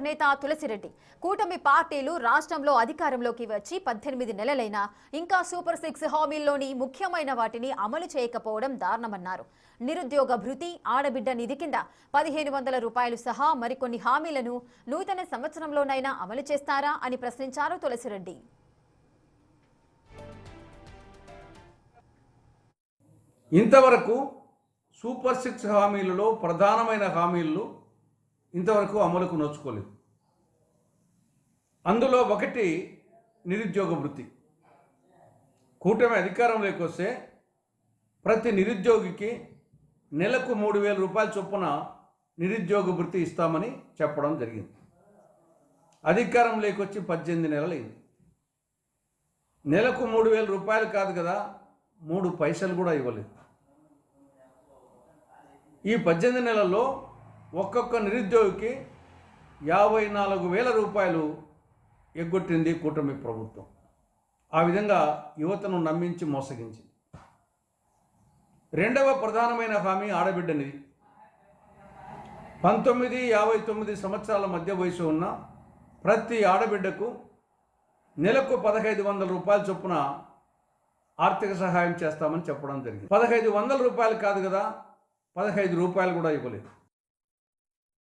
నేత తులసిరెడ్డి. కూటమి పార్టీలు రాష్ట్రంలో అధికారంలోకి వచ్చి 18 నెలలైనా ఇంకా సూపర్ 6 హామీల్లోని ముఖ్యమైన వాటిని అమలు చేయకపోవడం దారుణమన్నారు. నిరుద్యోగ భృతి, ఆడబిడ్డ నిధి కింద 1500 రూపాయలు సహా మరికొన్ని హామీలను నూతన సంవత్సరంలోనైనా అమలు చేస్తారా అని ప్రశ్నించారు తులసిరెడ్డి. ఇంతవరకు సూపర్ 6 హామీలలో ప్రధానమైన హామీలు ఇంతవరకు అమలుకు నోచుకోలేదు. అందులో ఒకటి నిరుద్యోగ భృతి. కూటమి అధికారంలోకి వస్తే ప్రతి నిరుద్యోగికి నెలకు 3000 రూపాయల చొప్పున నిరుద్యోగ భృతి ఇస్తామని చెప్పడం జరిగింది. అధికారంలోకి వచ్చి 18 నెలలైంది. నెలకు 3000 రూపాయలు కాదు కదా, 3 పైసలు కూడా ఇవ్వలేదు. ఈ 18 నెలల్లో ఒక్కొక్క నిరుద్యోగికి 54,000 రూపాయలు ఎగ్గొట్టింది కూటమి ప్రభుత్వం. ఆ విధంగా యువతను నమ్మించి మోసగించింది. రెండవ ప్రధానమైన హామీ ఆడబిడ్డ నిధి. 19-59 సంవత్సరాల మధ్య వయసు ఉన్న ప్రతి ఆడబిడ్డకు నెలకు 1500 రూపాయల చొప్పున ఆర్థిక సహాయం చేస్తామని చెప్పడం జరిగింది. 1500 రూపాయలు కాదు కదా, 15 రూపాయలు కూడా ఇవ్వలేదు.